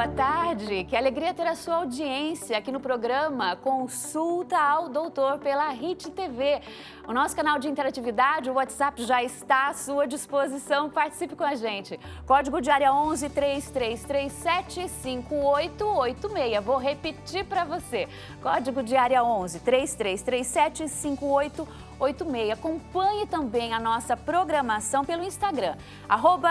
boa tarde. Que alegria ter a sua audiência aqui no programa Consulta ao Doutor pela RIT TV. O nosso canal de interatividade, o WhatsApp, já está à sua disposição. Participe com a gente. Código de área 11 3337 5886. Vou repetir para você. Código de área 11 3337 5886. Acompanhe também a nossa programação pelo Instagram,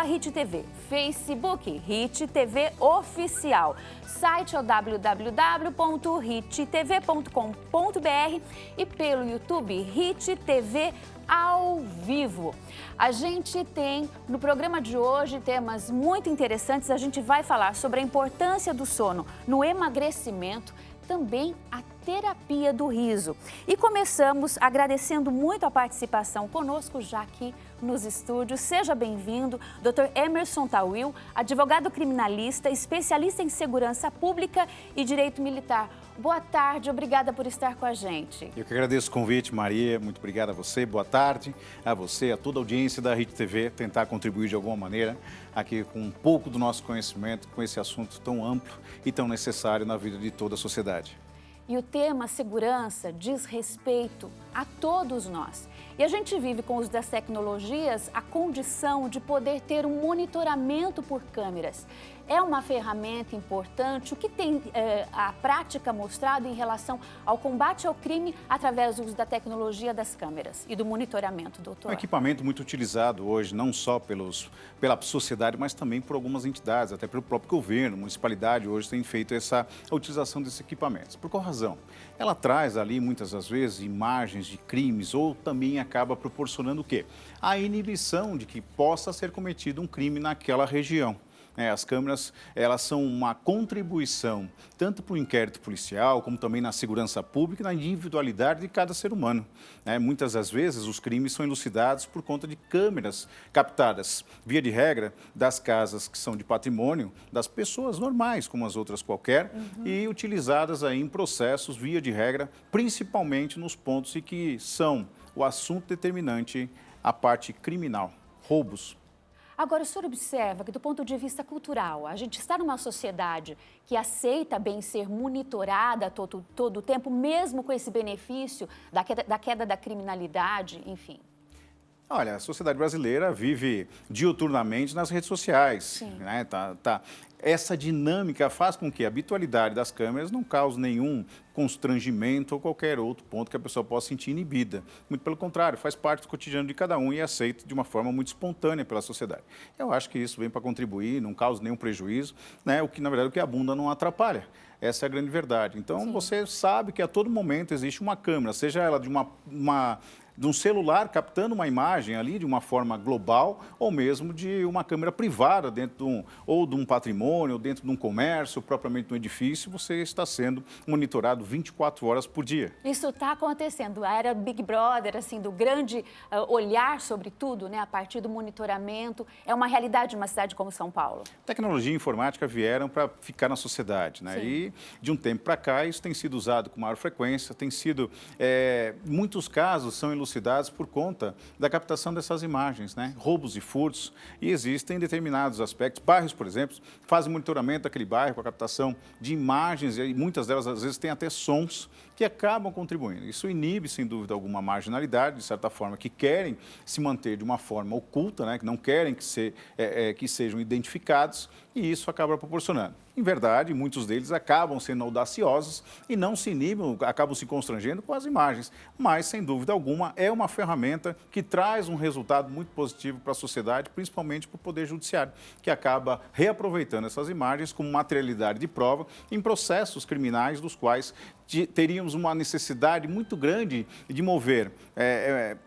@RITTV, Facebook, RIT TV Oficial. Site é o www.rittv.com.br e pelo YouTube, RIT TV ao vivo. A gente tem no programa de hoje temas muito interessantes. A gente vai falar sobre a importância do sono no emagrecimento, também a terapia do riso. E começamos agradecendo muito a participação conosco já aqui nos estúdios. Seja bem-vindo, Dr. Emerson Tawil, advogado criminalista, especialista em segurança pública e direito militar. Boa tarde, obrigada por estar com a gente. Eu que agradeço o convite, Maria. Muito obrigado a você. Boa tarde a você, a toda a audiência da RIT TV, tentar contribuir de alguma maneira aqui com um pouco do nosso conhecimento com esse assunto tão amplo e tão necessário na vida de toda a sociedade. E o tema segurança diz respeito a todos nós. E a gente vive com o uso das tecnologias a condição de poder ter um monitoramento por câmeras. É uma ferramenta importante. O que tem a prática mostrado em relação ao combate ao crime através do uso da tecnologia das câmeras e do monitoramento, doutor? É um equipamento muito utilizado hoje, não só pela sociedade, mas também por algumas entidades, até pelo próprio governo, municipalidade hoje tem feito a utilização desses equipamentos. Por qual razão? Ela traz ali, muitas das vezes, imagens de crimes ou também acaba proporcionando o quê? A inibição de que possa ser cometido um crime naquela região. As câmeras, elas são uma contribuição tanto para o inquérito policial, como também na segurança pública e na individualidade de cada ser humano. Muitas das vezes, os crimes são elucidados por conta de câmeras captadas, via de regra, das casas que são de patrimônio das pessoas normais, como as outras qualquer, e utilizadas aí em processos, via de regra, principalmente nos pontos em que são o assunto determinante, a parte criminal, roubos. Agora, o senhor observa que, do ponto de vista cultural, a gente está numa sociedade que aceita bem ser monitorada todo o tempo, mesmo com esse benefício da queda da criminalidade, enfim. Olha, a sociedade brasileira vive diuturnamente nas redes sociais. Sim. Né? Essa dinâmica faz com que a habitualidade das câmeras não cause nenhum constrangimento ou qualquer outro ponto que a pessoa possa sentir inibida. Muito pelo contrário, faz parte do cotidiano de cada um e é aceito de uma forma muito espontânea pela sociedade. Eu acho que isso vem para contribuir, não causa nenhum prejuízo, né? Na verdade, o que abunda não atrapalha. Essa é a grande verdade. Então, Sim. Você sabe que a todo momento existe uma câmera, seja ela de um celular captando uma imagem ali de uma forma global ou mesmo de uma câmera privada dentro de um patrimônio, ou dentro de um comércio, propriamente de um edifício, você está sendo monitorado 24 horas por dia. Isso está acontecendo. A era Big Brother, assim, do grande olhar sobre tudo, né, a partir do monitoramento, é uma realidade de uma cidade como São Paulo. Tecnologia e informática vieram para ficar na sociedade, né? Sim. E de um tempo para cá isso tem sido usado com maior frequência, muitos casos são elucidados por conta da captação dessas imagens, né? Roubos e furtos, e existem determinados aspectos. Bairros, por exemplo, fazem monitoramento daquele bairro com a captação de imagens, e muitas delas, às vezes, têm até sons que acabam contribuindo. Isso inibe, sem dúvida alguma, marginalidade, de certa forma, que querem se manter de uma forma oculta, né? Que não querem que sejam identificados, e isso acaba proporcionando. Em verdade, muitos deles acabam sendo audaciosos e não se inibem, acabam se constrangendo com as imagens. Mas, sem dúvida alguma, é uma ferramenta que traz um resultado muito positivo para a sociedade, principalmente para o Poder Judiciário, que acaba reaproveitando essas imagens como materialidade de prova em processos criminais dos quais teríamos uma necessidade muito grande de mover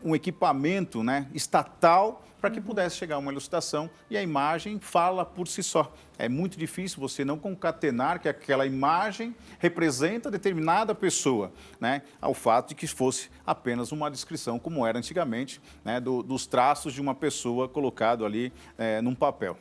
um equipamento, né, estatal para que pudesse chegar a uma elucidação e a imagem fala por si só. É muito difícil você não concatenar que aquela imagem representa determinada pessoa, né, ao fato de que fosse apenas uma descrição, como era antigamente, né, dos traços de uma pessoa colocado ali num papel.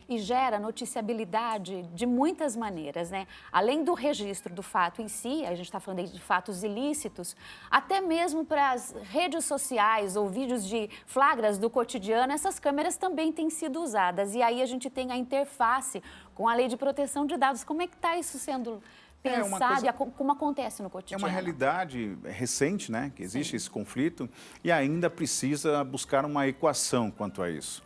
e gera noticiabilidade de muitas maneiras, né? Além do registro do fato em si, a gente está falando aí de fatos ilícitos, até mesmo para as redes sociais ou vídeos de flagras do cotidiano, essas câmeras também têm sido usadas. E aí a gente tem a interface com a Lei de Proteção de Dados. Como é que está isso sendo pensado e como acontece no cotidiano? É uma realidade recente, né, que existe esse conflito e ainda precisa buscar uma equação quanto a isso.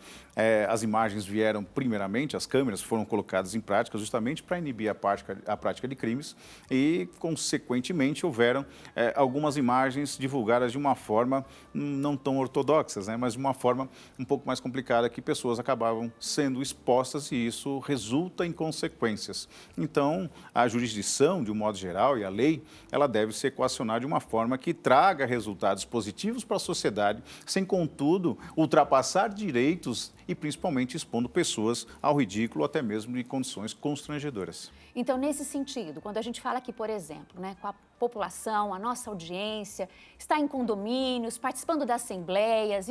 As imagens vieram, primeiramente, as câmeras foram colocadas em prática justamente para inibir a prática de crimes e, consequentemente, houveram algumas imagens divulgadas de uma forma não tão ortodoxas, né, mas de uma forma um pouco mais complicada, que pessoas acabavam sendo expostas e isso resulta em consequências. Então, a jurisdição, de um modo geral, e a lei, ela deve se equacionar de uma forma que traga resultados positivos para a sociedade, sem, contudo, ultrapassar direitos e principalmente expondo pessoas ao ridículo, até mesmo de condições constrangedoras. Então, nesse sentido, quando a gente fala aqui, por exemplo, né, com a população, a nossa audiência, está em condomínios, participando das assembleias,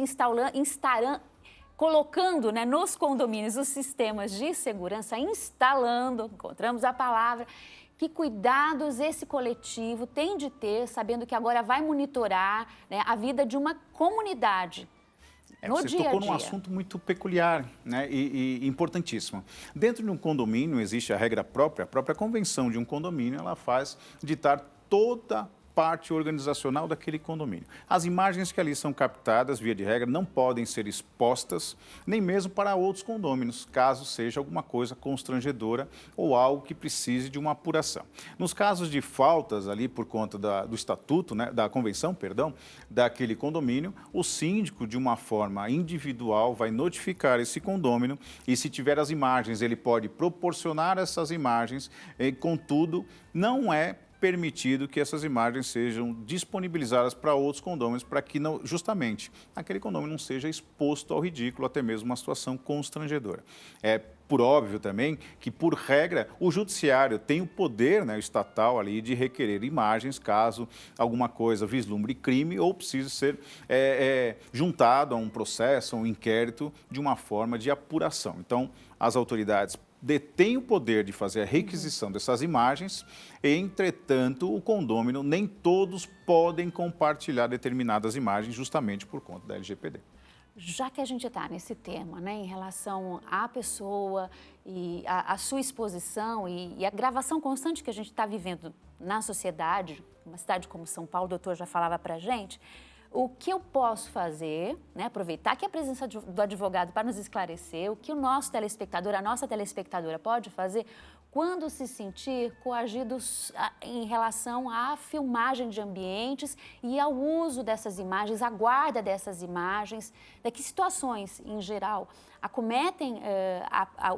colocando, né, nos condomínios os sistemas de segurança, instalando, encontramos a palavra, que cuidados esse coletivo tem de ter, sabendo que agora vai monitorar, né, a vida de uma comunidade. Você tocou num assunto muito peculiar, né, e importantíssimo. Dentro de um condomínio existe a regra própria, a própria convenção de um condomínio, ela faz ditar toda parte organizacional daquele condomínio. As imagens que ali são captadas, via de regra, não podem ser expostas, nem mesmo para outros condôminos, caso seja alguma coisa constrangedora ou algo que precise de uma apuração. Nos casos de faltas ali por conta do estatuto, né, da convenção, perdão, daquele condomínio, o síndico, de uma forma individual, vai notificar esse condômino e, se tiver as imagens, ele pode proporcionar essas imagens, contudo, não é permitido que essas imagens sejam disponibilizadas para outros condôminos, para que não, justamente aquele condômino não seja exposto ao ridículo, até mesmo uma situação constrangedora. É por óbvio também que, por regra, o judiciário tem o poder, né, estatal ali, de requerer imagens caso alguma coisa vislumbre crime ou precise ser juntado a um processo, a um inquérito, de uma forma de apuração. Então, as autoridades detém o poder de fazer a requisição dessas imagens, entretanto, o condômino, nem todos podem compartilhar determinadas imagens justamente por conta da LGPD. Já que a gente está nesse tema, né, em relação à pessoa e a sua exposição e a gravação constante que a gente está vivendo na sociedade, uma cidade como São Paulo, o doutor já falava para a gente, o que eu posso fazer, né, aproveitar aqui a presença do advogado para nos esclarecer, o que o nosso telespectador, a nossa telespectadora pode fazer quando se sentir coagidos em relação à filmagem de ambientes e ao uso dessas imagens, à guarda dessas imagens, de que situações, em geral, acometem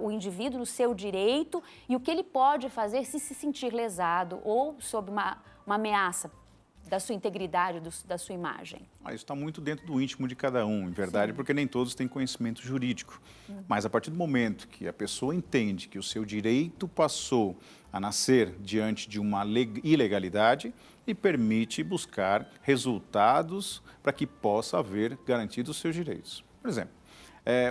o indivíduo no seu direito e o que ele pode fazer se sentir lesado ou sob uma ameaça da sua integridade, da sua imagem? Isso está muito dentro do íntimo de cada um, em verdade, porque nem todos têm conhecimento jurídico. Mas a partir do momento que a pessoa entende que o seu direito passou a nascer diante de uma ilegalidade, e permite buscar resultados para que possa haver garantidos os seus direitos. Por exemplo,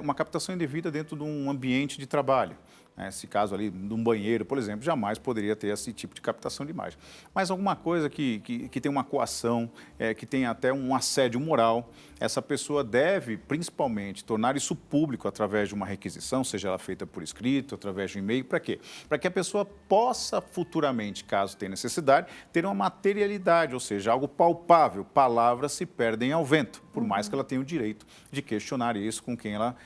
uma captação indevida dentro de um ambiente de trabalho. Esse caso ali, de um banheiro, por exemplo, jamais poderia ter esse tipo de captação de imagem. Mas alguma coisa que tem uma coação, que tem até um assédio moral, essa pessoa deve, principalmente, tornar isso público através de uma requisição, seja ela feita por escrito, através de um e-mail. Para quê? Para que a pessoa possa futuramente, caso tenha necessidade, ter uma materialidade, ou seja, algo palpável. Palavras se perdem ao vento, por mais que ela tenha o direito de questionar isso com quem ela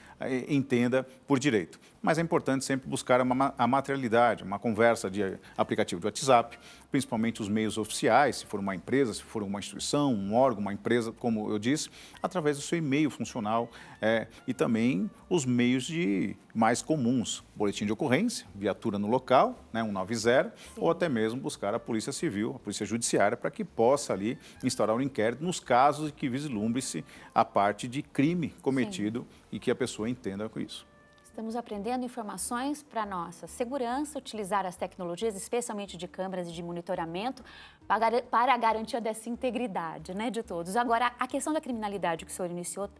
entenda por direito. Mas é importante sempre buscar a materialidade, uma conversa de aplicativo de WhatsApp, principalmente os meios oficiais, se for uma empresa, se for uma instituição, um órgão, uma empresa, como eu disse, através do seu e-mail funcional e também os meios mais comuns, boletim de ocorrência, viatura no local, né, 190, ou até mesmo buscar a Polícia Civil, a Polícia Judiciária, para que possa ali instaurar um inquérito nos casos em que vislumbre-se a parte de crime cometido e que a pessoa entenda com isso. Estamos aprendendo informações para nossa segurança, utilizar as tecnologias, especialmente de câmeras e de monitoramento, para a garantia dessa integridade, né, de todos. Agora, a questão da criminalidade que o senhor iniciou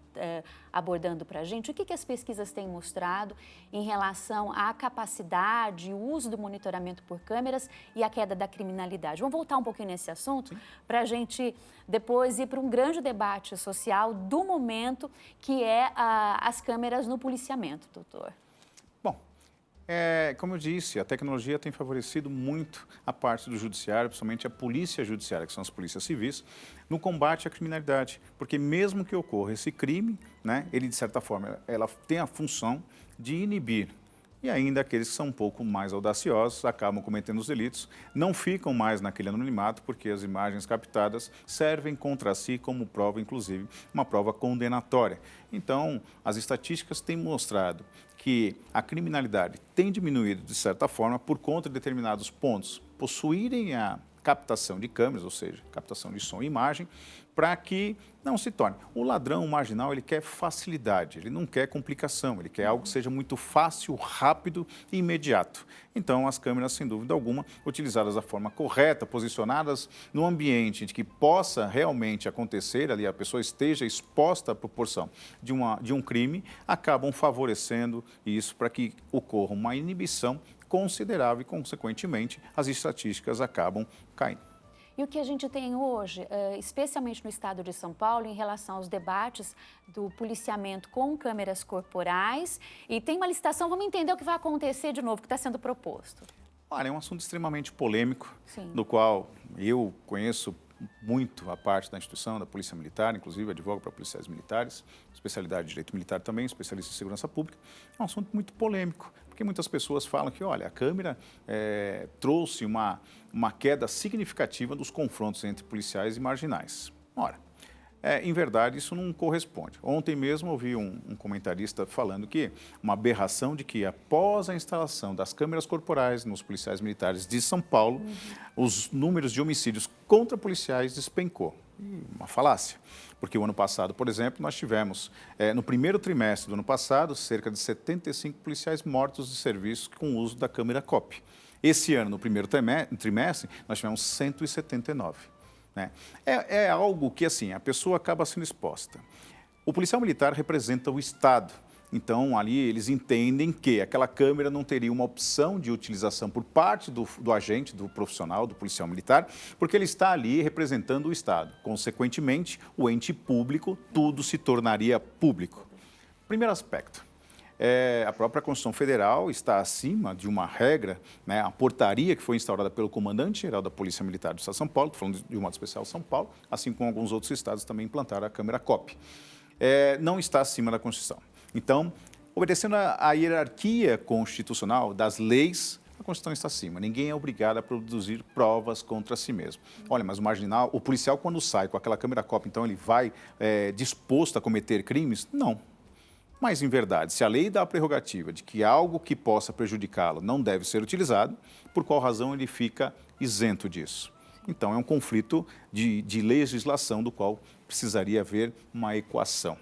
abordando para a gente, o que as pesquisas têm mostrado em relação à capacidade, o uso do monitoramento por câmeras e a queda da criminalidade? Vamos voltar um pouquinho nesse assunto para a gente depois ir para um grande debate social do momento, que é as câmeras no policiamento, doutor. Bom, como eu disse, a tecnologia tem favorecido muito a parte do judiciário, principalmente a polícia judiciária, que são as polícias civis, no combate à criminalidade. Porque mesmo que ocorra esse crime, né, ele, de certa forma, ela tem a função de inibir. E ainda aqueles que são um pouco mais audaciosos acabam cometendo os delitos, não ficam mais naquele anonimato, porque as imagens captadas servem contra si como prova, inclusive, uma prova condenatória. Então, as estatísticas têm mostrado que a criminalidade tem diminuído, de certa forma, por conta de determinados pontos possuírem a captação de câmeras, ou seja, captação de som e imagem, para que não se torne. O ladrão, o marginal, ele quer facilidade, ele não quer complicação, ele quer algo que seja muito fácil, rápido e imediato. Então, as câmeras, sem dúvida alguma, utilizadas da forma correta, posicionadas no ambiente de que possa realmente acontecer, ali a pessoa esteja exposta à proporção de um crime, acabam favorecendo isso para que ocorra uma inibição considerável e, consequentemente, as estatísticas acabam caindo. E o que a gente tem hoje, especialmente no estado de São Paulo, em relação aos debates do policiamento com câmeras corporais, e tem uma licitação, vamos entender o que vai acontecer de novo, que está sendo proposto. Olha, é um assunto extremamente polêmico, Sim. do qual eu conheço muito a parte da instituição, da Polícia Militar, inclusive advogo para policiais militares, especialidade de Direito Militar também, especialista em Segurança Pública. É um assunto muito polêmico, porque muitas pessoas falam que, olha, a câmera trouxe uma queda significativa dos confrontos entre policiais e marginais. Ora, em verdade, isso não corresponde. Ontem mesmo ouvi um comentarista falando que uma aberração de que após a instalação das câmeras corporais nos policiais militares de São Paulo, os números de homicídios contra policiais despencou. Uma falácia, porque o ano passado, por exemplo, nós tivemos, no primeiro trimestre do ano passado, cerca de 75 policiais mortos de serviço com o uso da câmera COP. Esse ano, no primeiro trimestre, nós tivemos 179. Né? É algo que, assim, a pessoa acaba sendo exposta. O policial militar representa o Estado. Então, ali eles entendem que aquela câmera não teria uma opção de utilização por parte do agente, do profissional, do policial militar, porque ele está ali representando o Estado. Consequentemente, o ente público, tudo se tornaria público. Primeiro aspecto. A própria Constituição Federal está acima de uma regra, né, a portaria que foi instaurada pelo comandante-geral da Polícia Militar do Estado de São Paulo, estou falando de um modo especial São Paulo, assim como alguns outros estados também implantaram a câmera COP. Não está acima da Constituição. Então, obedecendo à hierarquia constitucional das leis, a Constituição está acima. Ninguém é obrigado a produzir provas contra si mesmo. Olha, mas o marginal, o policial, quando sai com aquela câmera COP, então ele vai disposto a cometer crimes? Não. Mas, em verdade, se a lei dá a prerrogativa de que algo que possa prejudicá-lo não deve ser utilizado, por qual razão ele fica isento disso? Então, é um conflito de legislação do qual precisaria haver uma equação.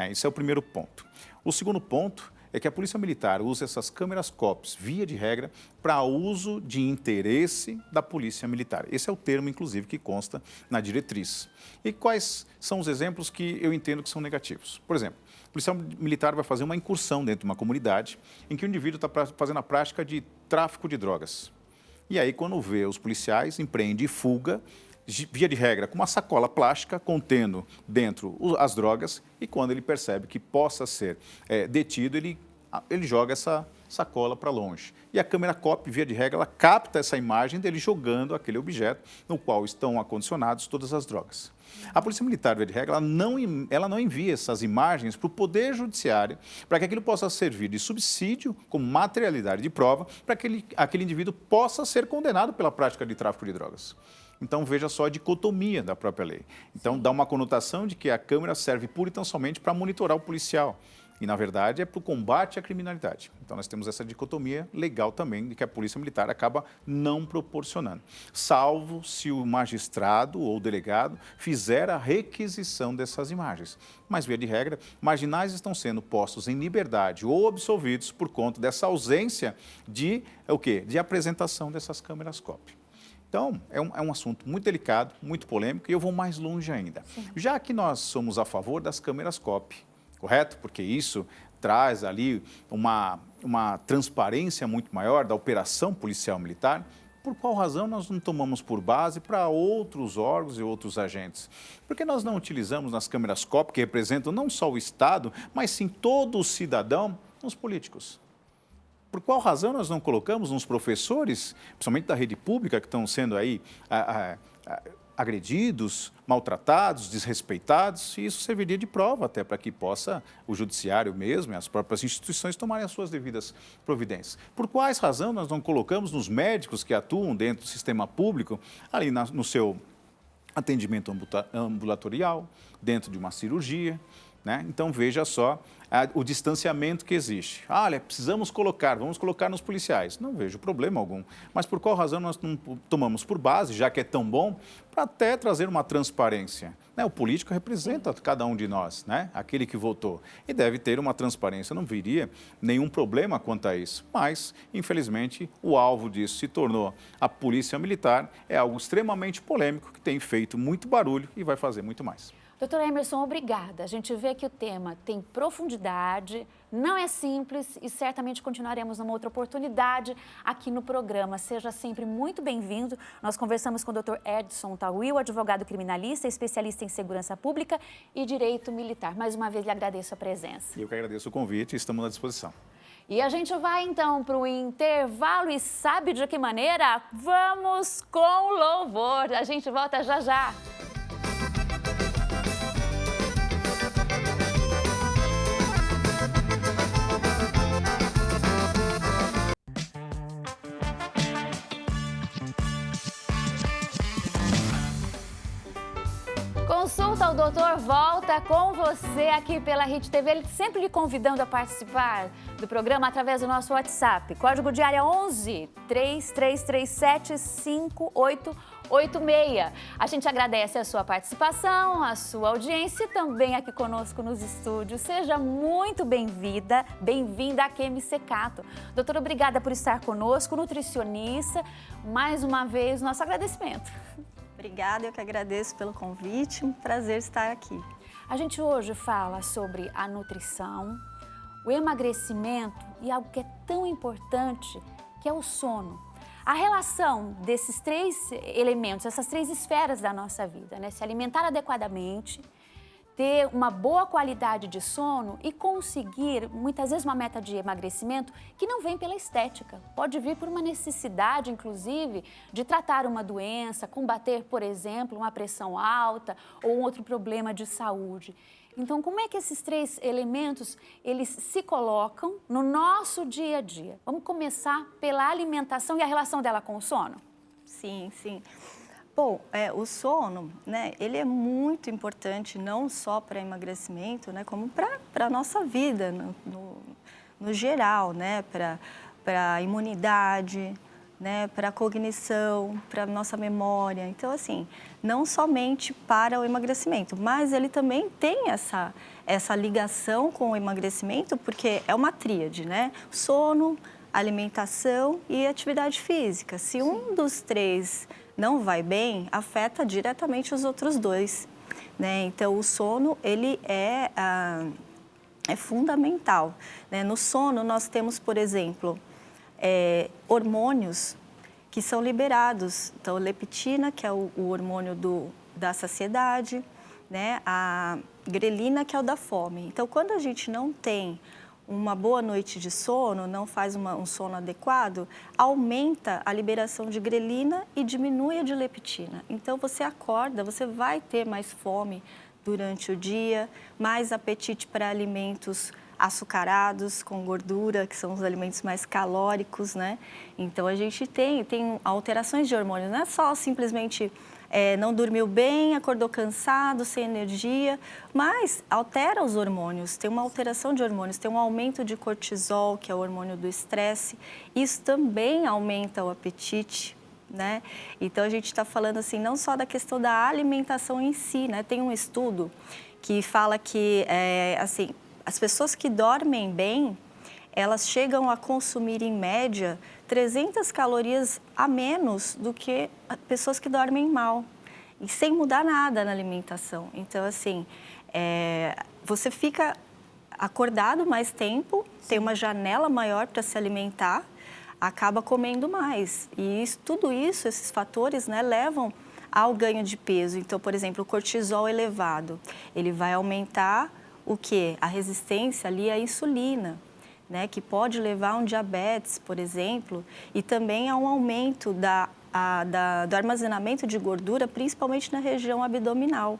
Esse é o primeiro ponto. O segundo ponto é que a Polícia Militar usa essas câmeras COPs, via de regra, para uso de interesse da Polícia Militar. Esse é o termo, inclusive, que consta na diretriz. E quais são os exemplos que eu entendo que são negativos? Por exemplo, o policial militar vai fazer uma incursão dentro de uma comunidade em que o indivíduo está fazendo a prática de tráfico de drogas. E aí, quando vê os policiais, empreende fuga, via de regra, com uma sacola plástica contendo dentro as drogas, e quando ele percebe que possa ser detido, ele joga essa sacola para longe. E a câmera COP, via de regra, ela capta essa imagem dele jogando aquele objeto no qual estão acondicionados todas as drogas. A Polícia Militar, via de regra, ela não envia essas imagens para o Poder Judiciário para que aquilo possa servir de subsídio, como materialidade de prova, para que aquele indivíduo possa ser condenado pela prática de tráfico de drogas. Então, veja só a dicotomia da própria lei. Então, dá uma conotação de que a câmera serve pura e tão somente para monitorar o policial. E, na verdade, é para o combate à criminalidade. Então, nós temos essa dicotomia legal também, de que a Polícia Militar acaba não proporcionando, salvo se o magistrado ou o delegado fizer a requisição dessas imagens. Mas, via de regra, marginais estão sendo postos em liberdade ou absolvidos por conta dessa ausência de, de apresentação dessas câmeras COP. Então, é um assunto muito delicado, muito polêmico, e eu vou mais longe ainda. Sim. Já que nós somos a favor das câmeras COP, correto? Porque isso traz ali uma transparência muito maior da operação policial militar. Por qual razão nós não tomamos por base para outros órgãos e outros agentes? Porque nós não utilizamos nas câmeras COP, que representam não só o Estado, mas sim todo o cidadão, nos políticos? Por qual razão nós não colocamos nos professores, principalmente da rede pública, que estão sendo aí agredidos, maltratados, desrespeitados, e isso serviria de prova até para que possa o judiciário mesmo e as próprias instituições tomarem as suas devidas providências. Por quais razões nós não colocamos nos médicos que atuam dentro do sistema público, ali no seu atendimento ambulatorial, dentro de uma cirurgia, né? Então, veja só o distanciamento que existe. Olha, vamos colocar nos policiais. Não vejo problema algum. Mas por qual razão nós não tomamos por base, já que é tão bom, para até trazer uma transparência? Né? O político representa cada um de nós, né? Aquele que votou. E deve ter uma transparência. Não viria nenhum problema quanto a isso. Mas, infelizmente, o alvo disso se tornou a Polícia Militar. É algo extremamente polêmico, que tem feito muito barulho e vai fazer muito mais. Doutor Emerson, obrigada. A gente vê que o tema tem profundidade, não é simples e certamente continuaremos numa outra oportunidade aqui no programa. Seja sempre muito bem-vindo. Nós conversamos com o Dr. Edson Tawil, advogado criminalista, especialista em segurança pública e direito militar. Mais uma vez, lhe agradeço a presença. Eu que agradeço o convite e estamos à disposição. E a gente vai então para o intervalo e sabe de que maneira? Vamos com louvor. A gente volta já já. Consulta ao Doutor volta com você aqui pela Hit TV, ele sempre lhe convidando a participar do programa através do nosso WhatsApp. Código de área 11 3337 5886. A gente agradece a sua participação, a sua audiência e também aqui conosco nos estúdios. Seja muito bem-vinda a Kemi Secato. Doutora, obrigada por estar conosco, nutricionista. Mais uma vez, nosso agradecimento. Obrigada, eu que agradeço pelo convite, um prazer estar aqui. A gente hoje fala sobre a nutrição, o emagrecimento e algo que é tão importante, que é o sono. A relação desses três elementos, essas três esferas da nossa vida, né? Se alimentar adequadamente, ter uma boa qualidade de sono e conseguir, muitas vezes, uma meta de emagrecimento que não vem pela estética. Pode vir por uma necessidade, inclusive, de tratar uma doença, combater, por exemplo, uma pressão alta ou um outro problema de saúde. Então, como é que esses três elementos, eles se colocam no nosso dia a dia? Vamos começar pela alimentação e a relação dela com o sono? Sim, sim. Bom, o sono, né, ele é muito importante não só para emagrecimento, né, como para a nossa vida no geral, né, para a imunidade, né, para a cognição, para a nossa memória. Então, assim, não somente para o emagrecimento, mas ele também tem essa ligação com o emagrecimento, porque é uma tríade, né? Sono, alimentação e atividade física. Se um dos três não vai bem, afeta diretamente os outros dois, né? Então, o sono, ele é fundamental, né? No sono, nós temos, por exemplo, hormônios que são liberados. Então, leptina, que é o hormônio da saciedade, né? A grelina, que é o da fome. Então, quando a gente não tem uma boa noite de sono, não faz um sono adequado, aumenta a liberação de grelina e diminui a de leptina. Então, você acorda, você vai ter mais fome durante o dia, mais apetite para alimentos açucarados, com gordura, que são os alimentos mais calóricos, né? Então, a gente tem alterações de hormônios, não é só simplesmente não dormiu bem, acordou cansado, sem energia, mas altera os hormônios, tem uma alteração de hormônios, tem um aumento de cortisol, que é o hormônio do estresse, isso também aumenta o apetite, né? Então, a gente está falando assim, não só da questão da alimentação em si, né? Tem um estudo que fala que, assim, as pessoas que dormem bem, elas chegam a consumir, em média, 300 calorias a menos do que pessoas que dormem mal, e sem mudar nada na alimentação. Então, assim, você fica acordado mais tempo, tem uma janela maior para se alimentar, acaba comendo mais. E tudo isso, esses fatores, né, levam ao ganho de peso. Então, por exemplo, o cortisol elevado, ele vai aumentar o quê? A resistência ali à insulina, né, que pode levar a um diabetes, por exemplo, e também a um aumento do armazenamento de gordura, principalmente na região abdominal.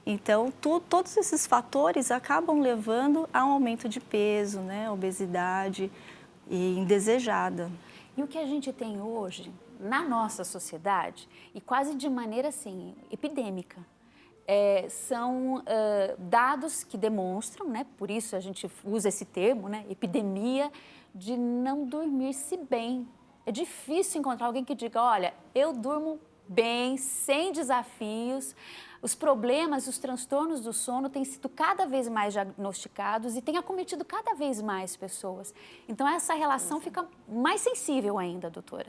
Então, todos esses fatores acabam levando a um aumento de peso, né, obesidade e indesejada. E o que a gente tem hoje na nossa sociedade, e quase de maneira assim, epidêmica, são dados que demonstram, né, por isso a gente usa esse termo, né, epidemia, de não dormir-se bem. É difícil encontrar alguém que diga, olha, eu durmo bem, sem desafios, os problemas, os transtornos do sono têm sido cada vez mais diagnosticados e têm acometido cada vez mais pessoas. Então, essa relação fica mais sensível ainda, doutora.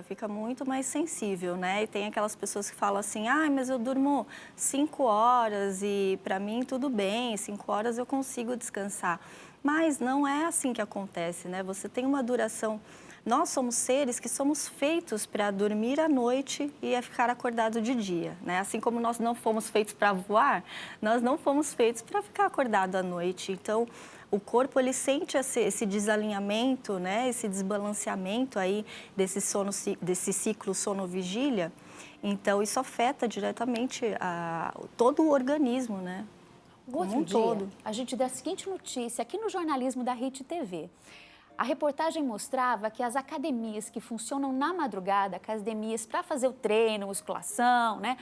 Fica muito mais sensível, né? E tem aquelas pessoas que falam assim, mas eu durmo 5 horas e para mim tudo bem, 5 horas eu consigo descansar. Mas não é assim que acontece, né? Você tem uma duração... Nós somos seres que somos feitos para dormir à noite e ficar acordado de dia, né? Assim como nós não fomos feitos para voar, nós não fomos feitos para ficar acordado à noite. Então, o corpo, ele sente esse desalinhamento, né? Esse desbalanceamento aí desse ciclo sono-vigília. Então, isso afeta diretamente todo o organismo, né? Outro dia, a gente deu a seguinte notícia aqui no jornalismo da RIT TV. A reportagem mostrava que as academias que funcionam na madrugada, academias para fazer o treino, musculação, né?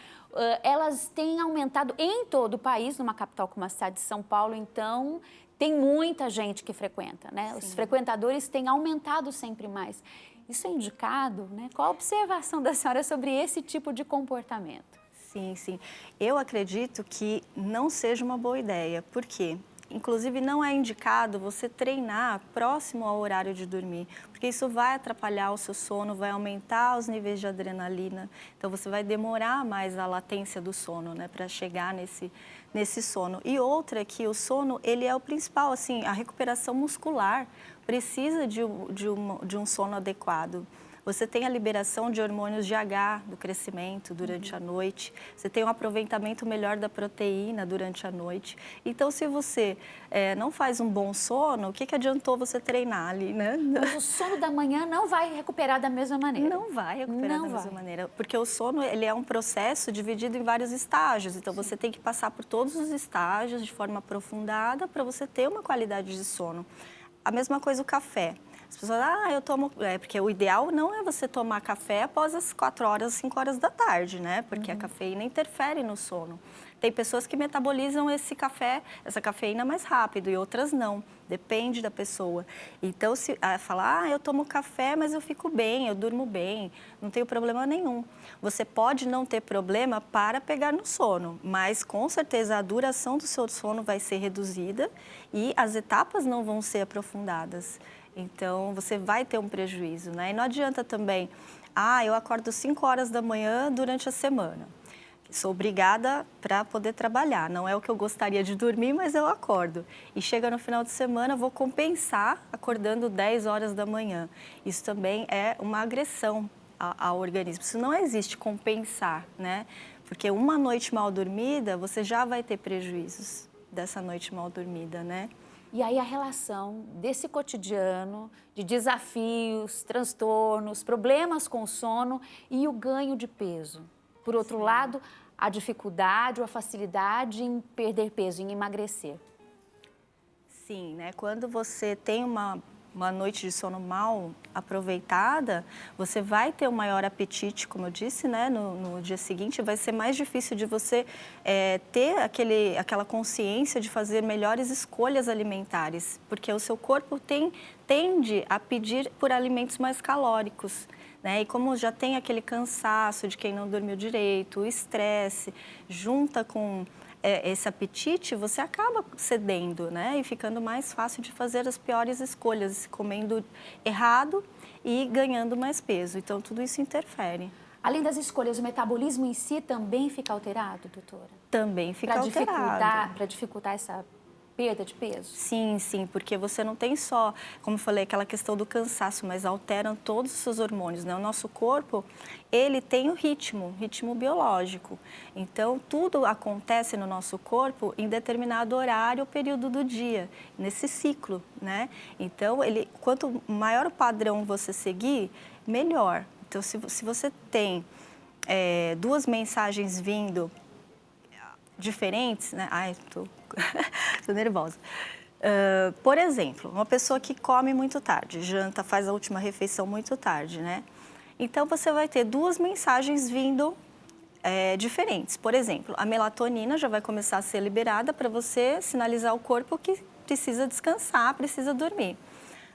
Elas têm aumentado em todo o país, numa capital como a cidade de São Paulo, então tem muita gente que frequenta, né? Sim. Os frequentadores têm aumentado sempre mais. Isso é indicado, né? Qual a observação da senhora sobre esse tipo de comportamento? Sim. Eu acredito que não seja uma boa ideia. Por quê? Inclusive, não é indicado você treinar próximo ao horário de dormir, porque isso vai atrapalhar o seu sono, vai aumentar os níveis de adrenalina, então você vai demorar mais a latência do sono, né, para chegar nesse sono. E outra é que o sono, ele é o principal, assim, a recuperação muscular precisa de um sono adequado. Você tem a liberação de hormônios GH do crescimento durante a noite, você tem um aproveitamento melhor da proteína durante a noite. Então, se você não faz um bom sono, o que adiantou você treinar ali, né? Mas o sono da manhã não vai recuperar da mesma maneira. Não vai recuperar da mesma maneira, porque o sono, ele é um processo dividido em vários estágios. Então, você tem que passar por todos os estágios de forma aprofundada para você ter uma qualidade de sono. A mesma coisa o café. As pessoas, eu tomo... porque o ideal não é você tomar café após as 4 horas, 5 horas da tarde, né? Porque a cafeína interfere no sono. Tem pessoas que metabolizam essa cafeína mais rápido e outras não. Depende da pessoa. Então, se falar, eu tomo café, mas eu fico bem, eu durmo bem, não tenho problema nenhum. Você pode não ter problema para pegar no sono, mas com certeza a duração do seu sono vai ser reduzida e as etapas não vão ser aprofundadas. Então, você vai ter um prejuízo, né? E não adianta também, eu acordo 5 horas da manhã durante a semana. Sou obrigada para poder trabalhar. Não é o que eu gostaria de dormir, mas eu acordo. E chega no final de semana, vou compensar acordando 10 horas da manhã. Isso também é uma agressão ao organismo. Isso não existe compensar, né? Porque uma noite mal dormida, você já vai ter prejuízos dessa noite mal dormida, né? E aí a relação desse cotidiano, de desafios, transtornos, problemas com o sono e o ganho de peso. Por outro lado, a dificuldade ou a facilidade em perder peso, em emagrecer. Sim, né? Quando você tem uma uma noite de sono mal aproveitada, você vai ter um maior apetite, como eu disse, né? No dia seguinte vai ser mais difícil de você ter aquela consciência de fazer melhores escolhas alimentares, porque o seu corpo tende a pedir por alimentos mais calóricos. Né? E como já tem aquele cansaço de quem não dormiu direito, o estresse, junta com esse apetite, você acaba cedendo, né? E ficando mais fácil de fazer as piores escolhas, comendo errado e ganhando mais peso. Então, tudo isso interfere. Além das escolhas, o metabolismo em si também fica alterado, doutora? Também fica alterado. Para dificultar essa perda de peso? Sim, sim, porque você não tem só, como eu falei, aquela questão do cansaço, mas alteram todos os seus hormônios, né? O nosso corpo, ele tem o ritmo biológico. Então, tudo acontece no nosso corpo em determinado horário ou período do dia, nesse ciclo, né? Então, quanto maior o padrão você seguir, melhor. Então, se você tem 2 mensagens vindo diferentes, né? Ai, tô nervosa. Por exemplo, uma pessoa que come muito tarde, janta, faz a última refeição muito tarde, né? Então, você vai ter 2 mensagens vindo diferentes. Por exemplo, a melatonina já vai começar a ser liberada para você sinalizar ao corpo que precisa descansar, precisa dormir.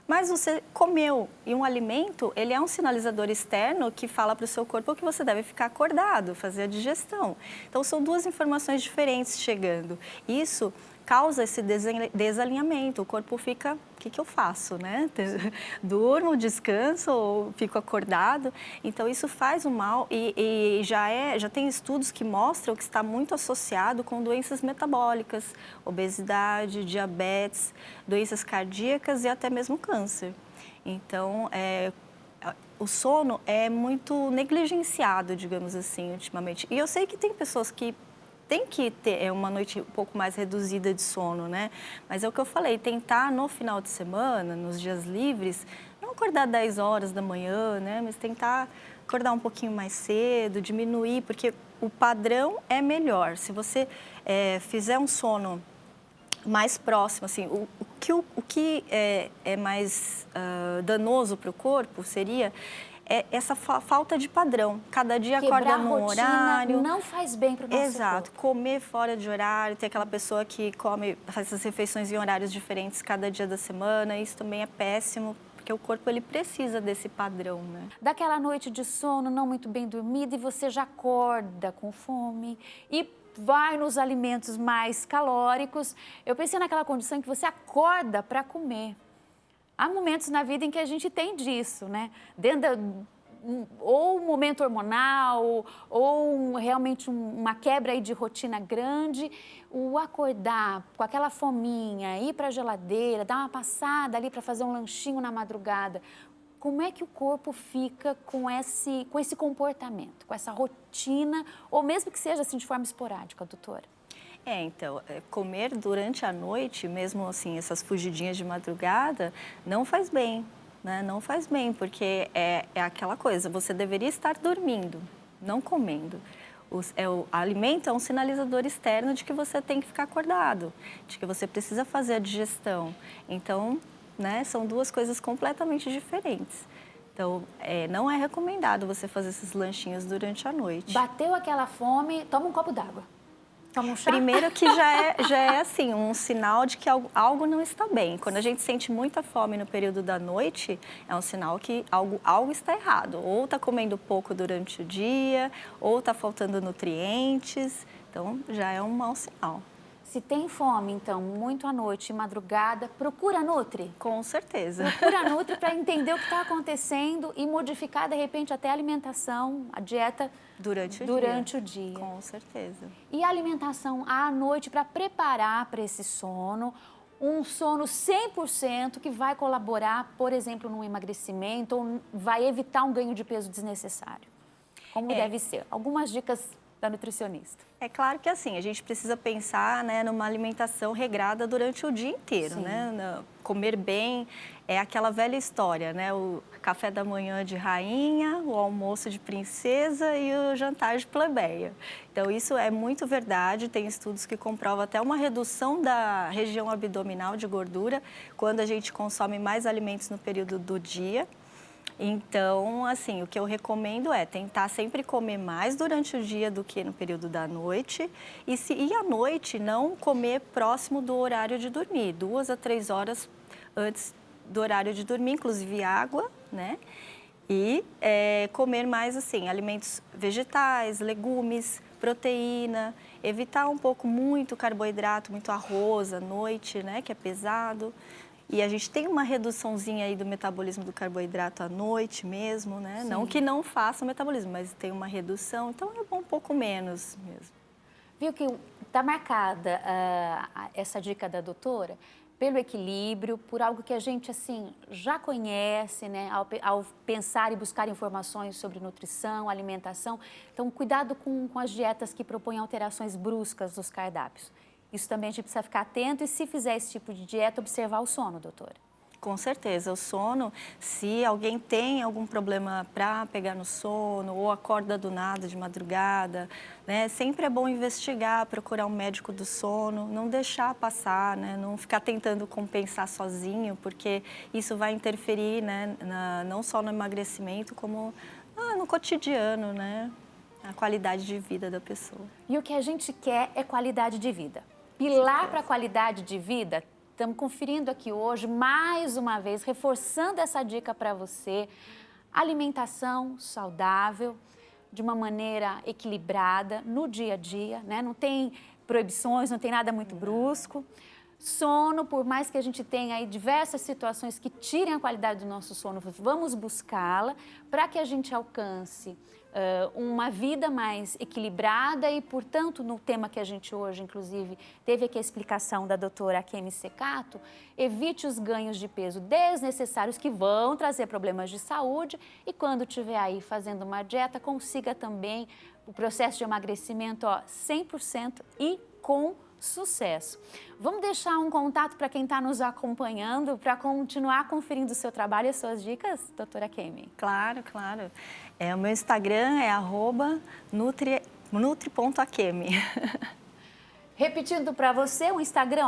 Mas você comeu e um alimento, ele é um sinalizador externo que fala para o seu corpo que você deve ficar acordado, fazer a digestão. Então, são 2 informações diferentes chegando. Isso causa esse desalinhamento, o corpo fica, o que eu faço, né? Durmo, descanso ou fico acordado? Então, isso faz um mal e já tem estudos que mostram que está muito associado com doenças metabólicas, obesidade, diabetes, doenças cardíacas e até mesmo câncer. Então, o sono é muito negligenciado, digamos assim, ultimamente. E eu sei que tem pessoas que tem que ter uma noite um pouco mais reduzida de sono, né? Mas é o que eu falei, tentar no final de semana, nos dias livres, não acordar 10 horas da manhã, né? Mas tentar acordar um pouquinho mais cedo, diminuir, porque o padrão é melhor. Se você fizer um sono mais próximo, assim, o que é mais danoso para o corpo seria essa falta de padrão. Cada dia acorda num horário. Não faz bem para o nosso Exato. corpo. Comer fora de horário, tem aquela pessoa que faz essas refeições em horários diferentes cada dia da semana. Isso também é péssimo, porque o corpo ele precisa desse padrão, né? Daquela noite de sono não muito bem dormida e você já acorda com fome e vai nos alimentos mais calóricos. Eu pensei naquela condição em que você acorda para comer. Há momentos na vida em que a gente tem disso, né? Ou um momento hormonal, ou realmente uma quebra aí de rotina grande. O acordar com aquela fominha, ir para a geladeira, dar uma passada ali para fazer um lanchinho na madrugada. Como é que o corpo fica com esse comportamento, com essa rotina, ou mesmo que seja assim de forma esporádica, doutora? Então, comer durante a noite, mesmo assim, essas fugidinhas de madrugada, não faz bem, né? Não faz bem, porque é aquela coisa, você deveria estar dormindo, não comendo. O alimento é um sinalizador externo de que você tem que ficar acordado, de que você precisa fazer a digestão. Então, né, são 2 coisas completamente diferentes. Então, não é recomendado você fazer esses lanchinhos durante a noite. Bateu aquela fome, toma um copo d'água. Toma um chá? Primeiro que já é assim, um sinal de que algo não está bem. Quando a gente sente muita fome no período da noite, é um sinal que algo está errado. Ou está comendo pouco durante o dia, ou está faltando nutrientes. Então, já é um mau sinal. Se tem fome, então, muito à noite, madrugada, procura a Nutri. Com certeza. Procura a Nutri para entender o que está acontecendo e modificar, de repente, até a alimentação, a dieta durante o dia. Com certeza. E a alimentação à noite para preparar para esse sono, um sono 100% que vai colaborar, por exemplo, no emagrecimento ou vai evitar um ganho de peso desnecessário. Como deve ser? Algumas dicas da nutricionista? É claro que assim, a gente precisa pensar, né, numa alimentação regrada durante o dia inteiro, Sim. né? Comer bem é aquela velha história, né? O café da manhã de rainha, o almoço de princesa e o jantar de plebeia. Então, isso é muito verdade, tem estudos que comprovam até uma redução da região abdominal de gordura quando a gente consome mais alimentos no período do dia. Então, assim, o que eu recomendo é tentar sempre comer mais durante o dia do que no período da noite. E à noite, não comer próximo do horário de dormir, 2 a 3 horas antes do horário de dormir, inclusive água, né? E comer mais, assim, alimentos vegetais, legumes, proteína, evitar um pouco muito carboidrato, muito arroz à noite, né? Que é pesado. E a gente tem uma reduçãozinha aí do metabolismo do carboidrato à noite mesmo, né? Sim. Não que não faça o metabolismo, mas tem uma redução, então é bom um pouco menos mesmo. Viu que está marcada essa dica da doutora pelo equilíbrio, por algo que a gente, assim, já conhece, né? Ao pensar e buscar informações sobre nutrição, alimentação. Então, cuidado com as dietas que propõem alterações bruscas dos cardápios. Isso também a gente precisa ficar atento e, se fizer esse tipo de dieta, observar o sono, doutora. Com certeza, o sono, se alguém tem algum problema para pegar no sono ou acorda do nada de madrugada, né, sempre é bom investigar, procurar um médico do sono, não deixar passar, né, não ficar tentando compensar sozinho, porque isso vai interferir, né, não só no emagrecimento, como no cotidiano, né, a qualidade de vida da pessoa. E o que a gente quer é qualidade de vida. Pilar para a qualidade de vida, estamos conferindo aqui hoje, mais uma vez, reforçando essa dica para você. Alimentação saudável, de uma maneira equilibrada, no dia a dia, né? Não tem proibições, não tem nada muito brusco. Sono, por mais que a gente tenha aí diversas situações que tirem a qualidade do nosso sono, vamos buscá-la para que a gente alcance uma vida mais equilibrada e, portanto, no tema que a gente hoje, inclusive, teve aqui a explicação da doutora Kemi Secato, evite os ganhos de peso desnecessários que vão trazer problemas de saúde e, quando estiver aí fazendo uma dieta, consiga também o processo de emagrecimento 100% e com sucesso. Vamos deixar um contato para quem está nos acompanhando para continuar conferindo o seu trabalho e as suas dicas, doutora Kemi? Claro, claro. O meu Instagram é @nutri.akemi. Repetindo para você, o Instagram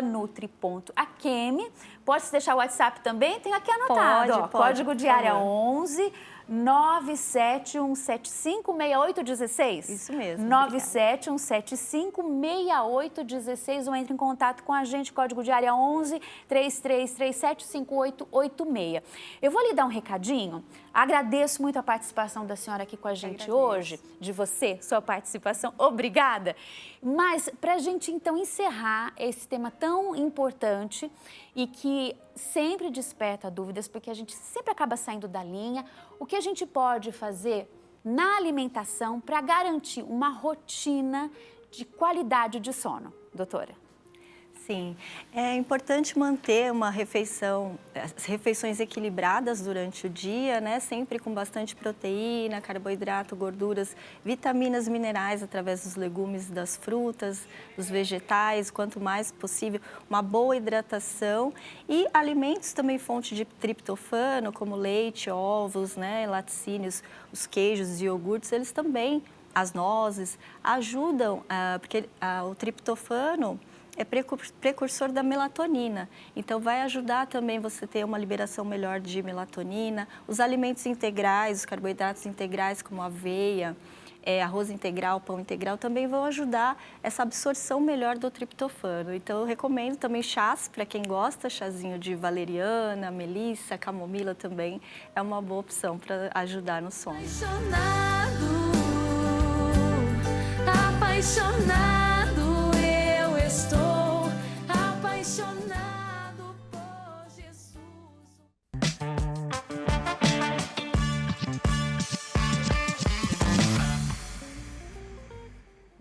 @nutri.akemi. Pode deixar o WhatsApp também? Tem aqui anotado. Pode, código de área 11 971756816. Isso mesmo. 971756816 ou entre em contato com a gente, código de área 11 3337 5886. Eu vou lhe dar um recadinho. Agradeço muito a participação da senhora aqui com a gente hoje, de você, sua participação. Obrigada. Mas para a gente então encerrar esse tema tão importante e que sempre desperta dúvidas, porque a gente sempre acaba saindo da linha, o que a gente pode fazer na alimentação para garantir uma rotina de qualidade de sono, doutora? Sim, é importante manter as refeições equilibradas durante o dia, né? Sempre com bastante proteína, carboidrato, gorduras, vitaminas, minerais através dos legumes, das frutas, dos vegetais, quanto mais possível, uma boa hidratação e alimentos também fonte de triptofano, como leite, ovos, né? Laticínios, os queijos e iogurtes, eles também, as nozes, ajudam, porque o triptofano é precursor da melatonina, então vai ajudar também você ter uma liberação melhor de melatonina. Os alimentos integrais, os carboidratos integrais como aveia, arroz integral, pão integral, também vão ajudar essa absorção melhor do triptofano. Então eu recomendo também chás, para quem gosta, chazinho de valeriana, melissa, camomila também é uma boa opção para ajudar no sono. Apaixonado.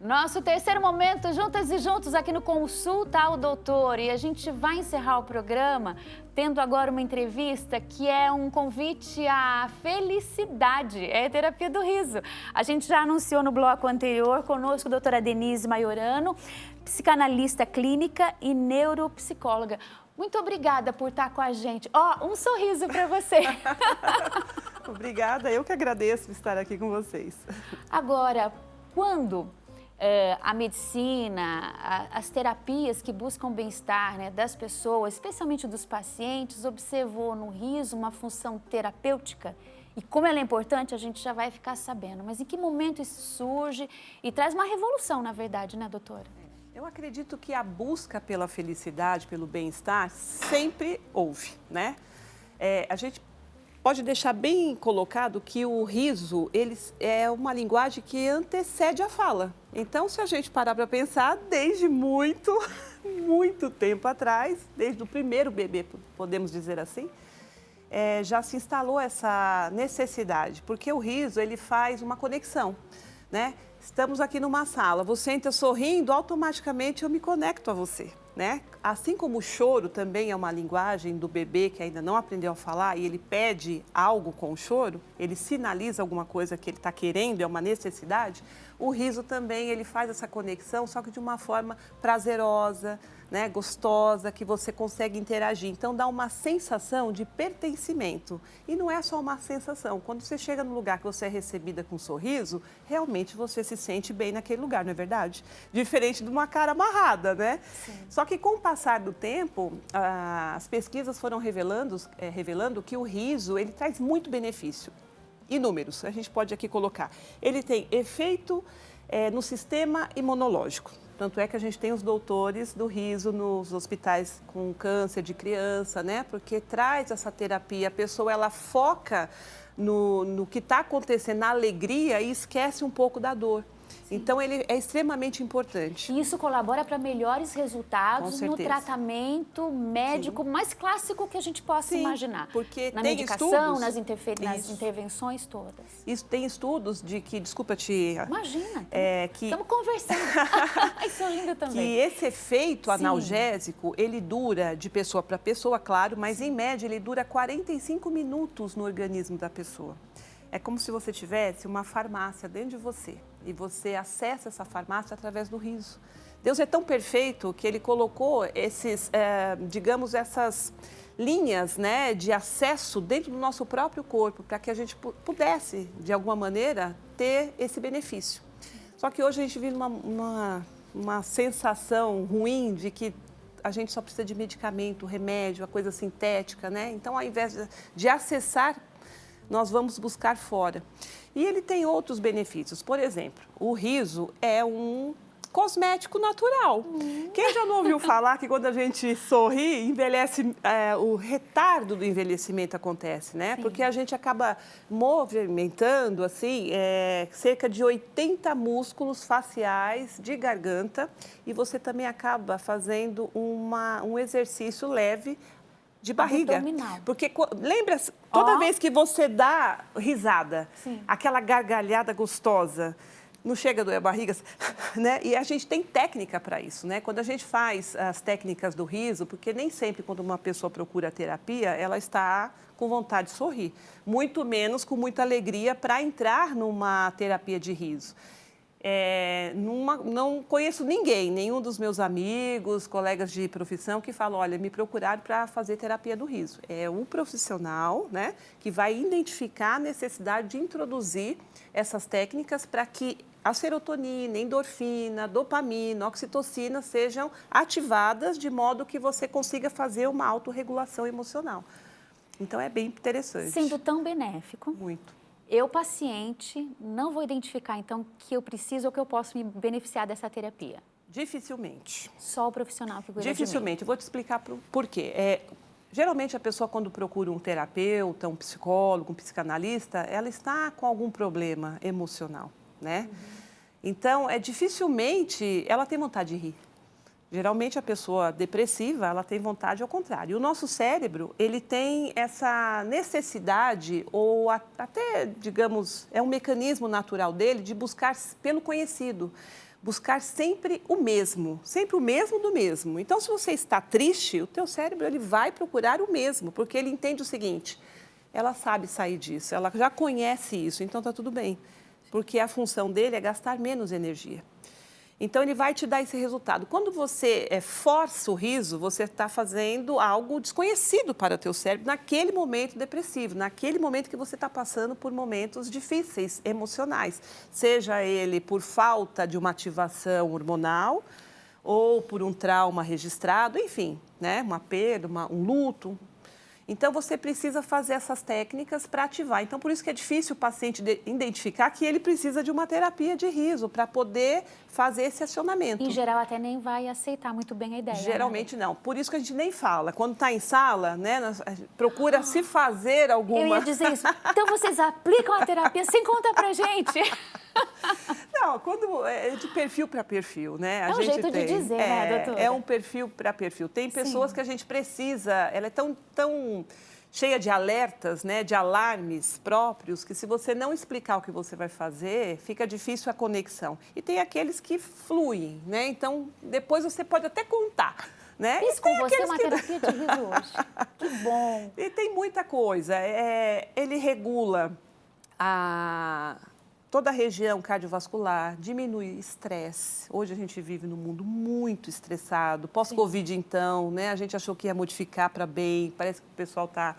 Nosso terceiro momento, juntas e juntos, aqui no Consulta ao Doutor. E a gente vai encerrar o programa tendo agora uma entrevista que é um convite à felicidade, é a terapia do riso. A gente já anunciou no bloco anterior, conosco a doutora Denise Maiorano, psicanalista clínica e neuropsicóloga. Muito obrigada por estar com a gente. Ó, um sorriso para você. Obrigada, eu que agradeço estar aqui com vocês. Agora, quando a medicina, as terapias que buscam bem-estar, né, das pessoas, especialmente dos pacientes, observou no riso uma função terapêutica, e como ela é importante, a gente já vai ficar sabendo. Mas em que momento isso surge e traz uma revolução, na verdade, né, doutora? Eu acredito que a busca pela felicidade, pelo bem-estar, sempre houve, né? A gente pode deixar bem colocado que o riso, ele é uma linguagem que antecede a fala. Então, se a gente parar para pensar, desde muito tempo atrás, desde o primeiro bebê, podemos dizer assim, já se instalou essa necessidade, porque o riso, ele faz uma conexão, né? Estamos aqui numa sala, você entra sorrindo, automaticamente eu me conecto a você, né? Assim como o choro também é uma linguagem do bebê que ainda não aprendeu a falar e ele pede algo com o choro, ele sinaliza alguma coisa que ele está querendo, é uma necessidade, o riso também, ele faz essa conexão, só que de uma forma prazerosa, né, gostosa, que você consegue interagir. Então, dá uma sensação de pertencimento. E não é só uma sensação. Quando você chega no lugar que você é recebida com um sorriso, realmente você se sente bem naquele lugar, não é verdade? Diferente de uma cara amarrada, né? Sim. Só que com o passar do tempo, as pesquisas foram revelando que o riso, ele traz muito benefício. Inúmeros, a gente pode aqui colocar. Ele tem efeito no sistema imunológico. Tanto é que a gente tem os doutores do riso nos hospitais com câncer de criança, né? Porque traz essa terapia, a pessoa ela foca no que está acontecendo, na alegria e esquece um pouco da dor. Sim. Então, ele é extremamente importante. E isso colabora para melhores resultados no tratamento médico Sim. mais clássico que a gente possa Sim, imaginar. Porque na tem medicação, estudos, nas intervenções todas. Isso tem estudos de que, desculpa te... Imagina, que... estamos conversando. Isso é lindo também. Que esse efeito analgésico, ele dura de pessoa para pessoa, claro, mas em média ele dura 45 minutos no organismo da pessoa. É como se você tivesse uma farmácia dentro de você e você acessa essa farmácia através do riso. Deus é tão perfeito que Ele colocou digamos, essas linhas, né, de acesso dentro do nosso próprio corpo para que a gente pudesse, de alguma maneira, ter esse benefício. Só que hoje a gente vive uma sensação ruim de que a gente só precisa de medicamento, remédio, a coisa sintética, né? Então, ao invés de acessar, nós vamos buscar fora. E ele tem outros benefícios. Por exemplo, o riso é um cosmético natural. Quem já não ouviu falar que quando a gente sorri, envelhece, o retardo do envelhecimento acontece, né? Sim. Porque a gente acaba movimentando, assim, cerca de 80 músculos faciais de garganta e você também acaba fazendo um exercício leve de barriga. Abdominal. Porque lembra, toda vez que você dá risada, Sim. aquela gargalhada gostosa, não chega a doer a barriga, né? E a gente tem técnica para isso, né? Quando a gente faz as técnicas do riso, porque nem sempre quando uma pessoa procura terapia, ela está com vontade de sorrir, muito menos com muita alegria para entrar numa terapia de riso. Não conheço ninguém, nenhum dos meus amigos, colegas de profissão que falam, olha, me procuraram para fazer terapia do riso. É um profissional, né, que vai identificar a necessidade de introduzir essas técnicas para que a serotonina, endorfina, dopamina, oxitocina sejam ativadas de modo que você consiga fazer uma autorregulação emocional. Então, é bem interessante. Sendo tão benéfico. Muito. Eu, paciente, não vou identificar, então, que eu preciso ou que eu posso me beneficiar dessa terapia? Dificilmente. Só o profissional que cuida de mim? Dificilmente. Eu vou te explicar por quê. Geralmente, a pessoa, quando procura um terapeuta, um psicólogo, um psicanalista, ela está com algum problema emocional, né? Então, dificilmente ela tem vontade de rir. Geralmente a pessoa depressiva, ela tem vontade ao contrário. E o nosso cérebro, ele tem essa necessidade, ou até, digamos, é um mecanismo natural dele de buscar pelo conhecido. Buscar sempre o mesmo do mesmo. Então, se você está triste, o teu cérebro ele vai procurar o mesmo, porque ele entende o seguinte, ela sabe sair disso, ela já conhece isso, então está tudo bem. Porque a função dele é gastar menos energia. Então, ele vai te dar esse resultado. Quando você força o riso, você está fazendo algo desconhecido para o teu cérebro naquele momento depressivo, naquele momento que você está passando por momentos difíceis, emocionais. Seja ele por falta de uma ativação hormonal ou por um trauma registrado, enfim, né? Uma perda, um luto. Então, você precisa fazer essas técnicas para ativar. Então, por isso que é difícil o paciente identificar que ele precisa de uma terapia de riso para poder fazer esse acionamento. Em geral, até nem vai aceitar muito bem a ideia. Geralmente não. Por isso que a gente nem fala. Quando está em sala, né, procura se fazer alguma... Eu ia dizer isso. Então, vocês aplicam a terapia sem contar pra gente? Não, quando é de perfil para perfil, né? É um jeito de dizer, né, doutora? É um perfil para perfil. Tem pessoas que a gente precisa, ela é tão cheia de alertas, né, de alarmes próprios, que se você não explicar o que você vai fazer, fica difícil a conexão. E tem aqueles que fluem, né? Então, depois você pode até contar. Né? Fiz com você uma terapia de riso hoje. Que bom! E tem muita coisa. Ele regula toda a região cardiovascular, diminui estresse. Hoje a gente vive num mundo muito estressado. Pós-Covid, então, né? A gente achou que ia modificar para bem. Parece que o pessoal tá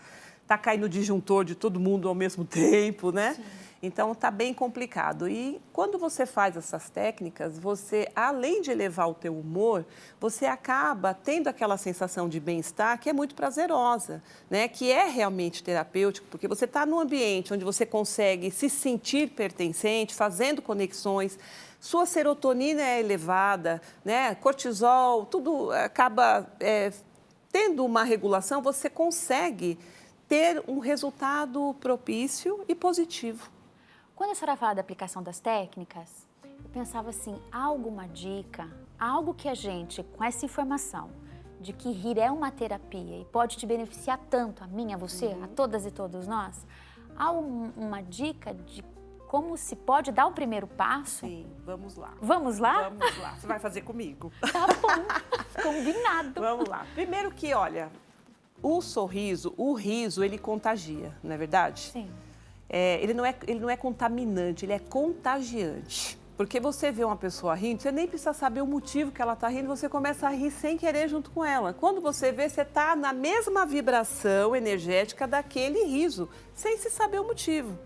caindo o disjuntor de todo mundo ao mesmo tempo, né? Sim. Então, está bem complicado. E quando você faz essas técnicas, você, além de elevar o teu humor, você acaba tendo aquela sensação de bem-estar que é muito prazerosa, né? Que é realmente terapêutico, porque você está num ambiente onde você consegue se sentir pertencente, fazendo conexões, sua serotonina é elevada, né? Cortisol, tudo acaba tendo uma regulação, você consegue ter um resultado propício e positivo. Quando a senhora fala da aplicação das técnicas, eu pensava assim, há alguma dica, algo que a gente, com essa informação de que rir é uma terapia e pode te beneficiar tanto, a mim, a você, a todas e todos nós, há uma dica de como se pode dar o primeiro passo? Sim, vamos lá. Vamos lá? Vamos lá, você vai fazer comigo. Tá bom, combinado. Vamos lá. Primeiro que, olha, o riso, ele contagia, não é verdade? Sim. Ele não é contaminante, ele é contagiante. Porque você vê uma pessoa rindo, você nem precisa saber o motivo que ela está rindo, você começa a rir sem querer junto com ela. Quando você vê, você está na mesma vibração energética daquele riso, sem se saber o motivo.